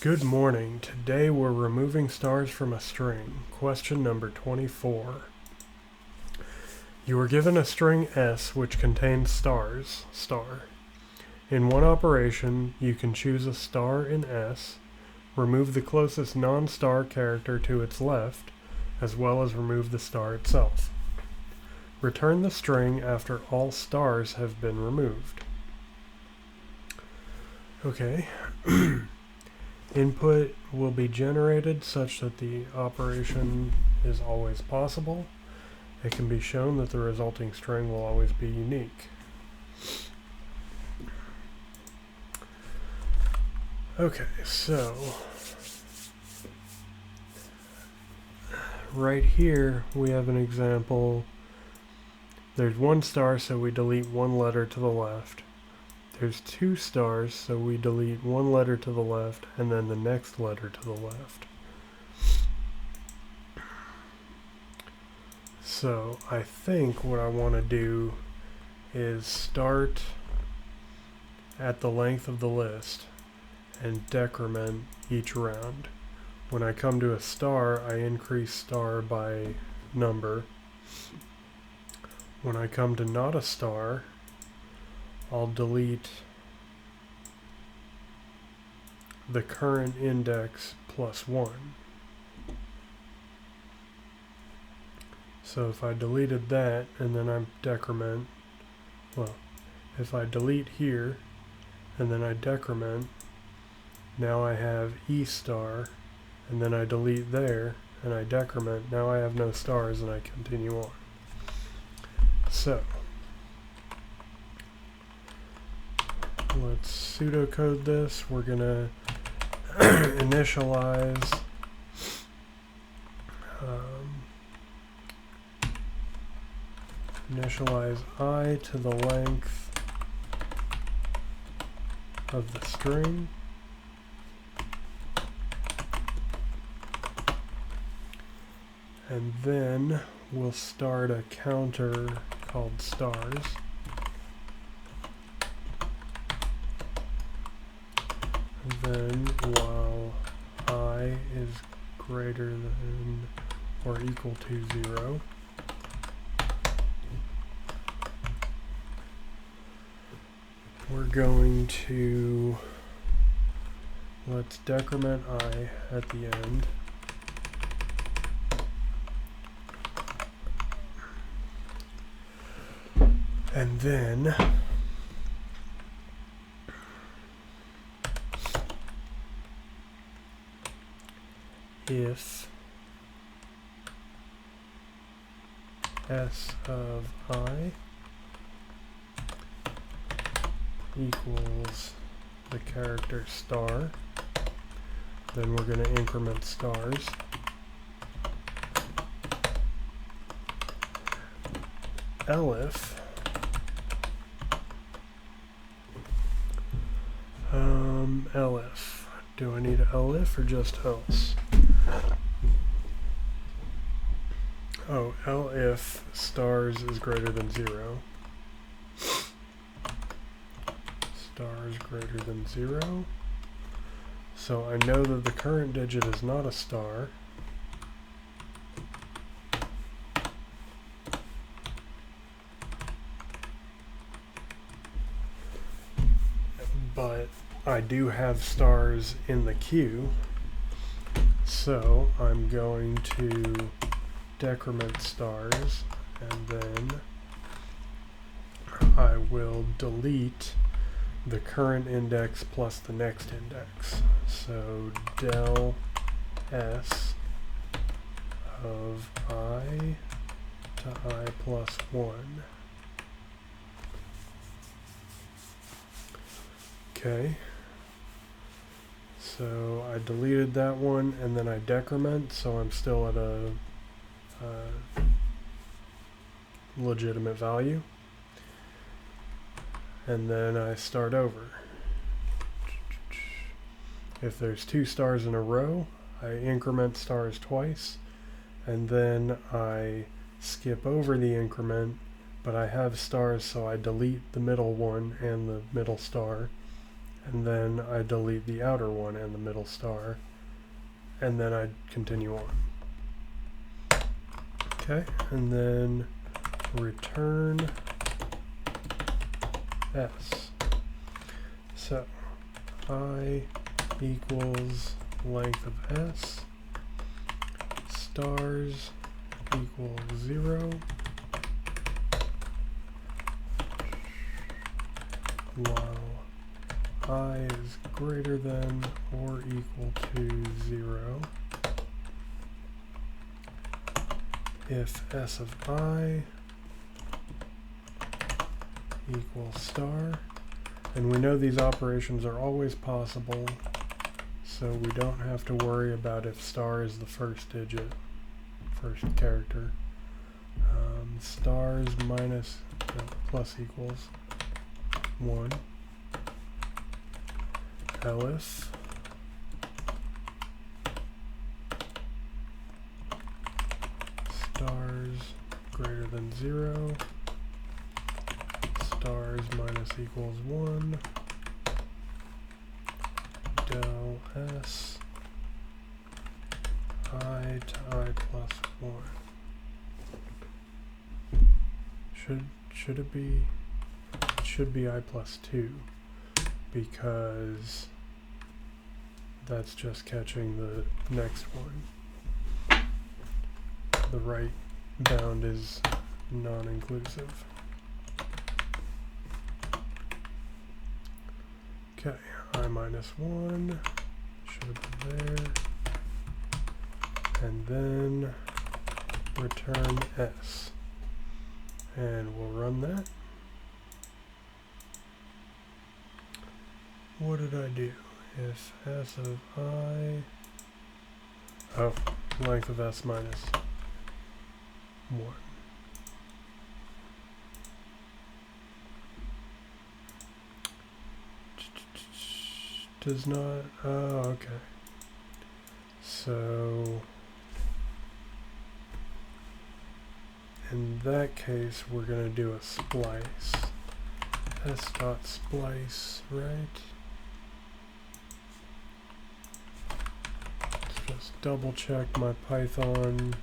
Good morning. Today we're removing stars from a string. Question number 24. You are given a string S which contains stars, star. In one operation, you can choose a star in S, remove the closest non-star character to its left, as well as remove the star itself. Return the string after all stars have been removed. Okay. Input will be generated such that the operation is always possible. It can be shown that the resulting string will always be unique. Okay, so right here we have an example. There's one star, so we delete one letter to the left. There's two stars, so we delete one letter to the left and then the next letter to the left. So I think what I want to do is start at the length of the list and decrement each round. When I come to a star, I increase star by number. When I come to not a star, I'll delete the current index plus 1. So if I deleted that and then I decrement, well, if I delete here and then I decrement, now I have E star, and then I delete there and I decrement, now I have no stars and I continue on. So let's pseudocode this. We're gonna initialize I to the length of the string, and then we'll start a counter called stars. Then while I is greater than or equal to 0, we're going to, let's decrement I at the end. And then if S of I equals the character star, then we're going to increment stars. Elif elif. Do I need an elif or just else? Oh, elif stars is greater than 0. Stars greater than 0. So I know that the current digit is not a star. But I do have stars in the queue, so I'm going to decrement stars, and then I will delete the current index plus the next index. So del S of I to I plus 1. Okay, so I deleted that one and then I decrement, so I'm still at a legitimate value. And then I start over. If there's two stars in a row, I increment stars twice, and then I skip over the increment, but I have stars, so I delete the middle one and the middle star, and then I delete the outer one and the middle star, and then I continue on. Okay, and then return s. So I equals length of s, stars equals 0, while I is greater than or equal to 0 if s of I equals star. And we know these operations are always possible, so we don't have to worry about if star is the first digit, first character. Stars minus, no, plus equals 1. Elif stars greater than 0, stars minus equals 1, del s I to I plus 1. Should it be? It should be I plus 2, because that's just catching the next one. The right bound is non-inclusive. Okay, I minus 1 should have been there, and then return s, and we'll run that. What did I do? If s of I, oh, length of s minus 1. Does not, oh, okay. So, in that case, we're going to do a splice. S.splice, right? Let's just double check my Python.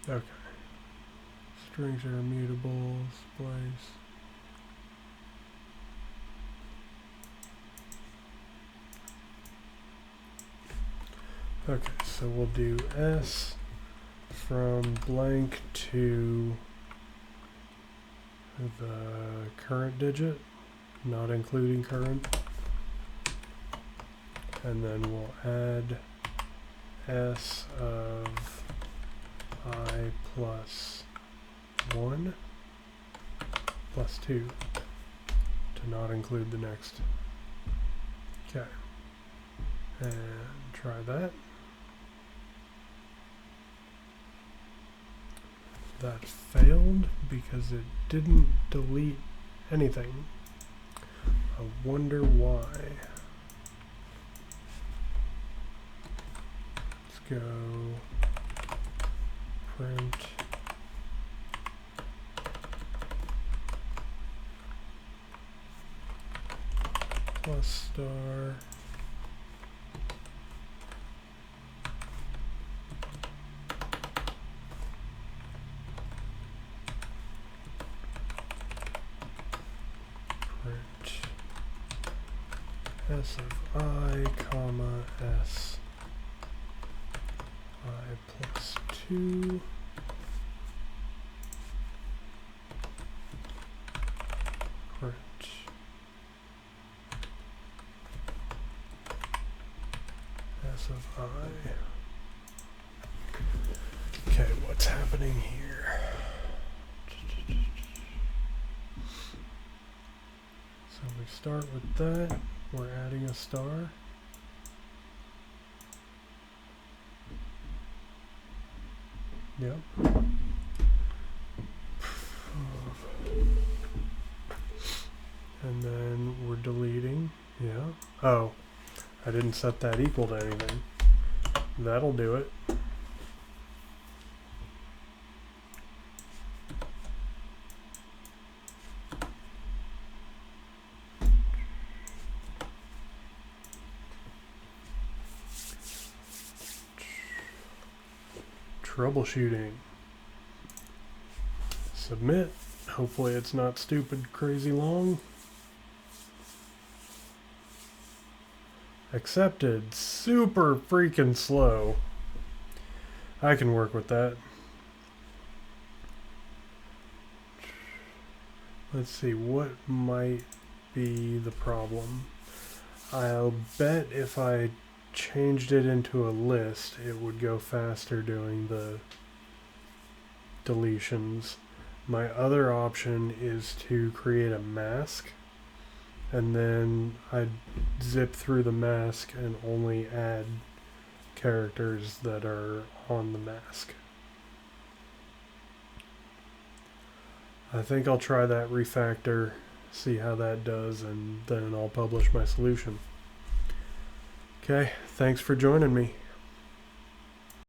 Okay. Strings are immutable, splice. Okay, so we'll do s from blank to the current digit, not including current. And then we'll add s of I plus 1 plus 2 to not include the next. Okay. And try that. That failed because it didn't delete anything. I wonder why. Let's go print plus star print s of I comma s I plus 2 print start with that. We're adding a star. Yep. And then we're deleting. Yeah. Oh, I didn't set that equal to anything. That'll do it. Troubleshooting. Submit. Hopefully it's not stupid crazy long. Accepted. Super freaking slow. I can work with that. Let's see, what might be the problem? I'll bet if I changed it into a list, it would go faster doing the deletions. My other option is to create a mask, and then I'd zip through the mask and only add characters that are on the mask. I think I'll try that refactor, see how that does, and then I'll publish my solution. Okay, thanks for joining me.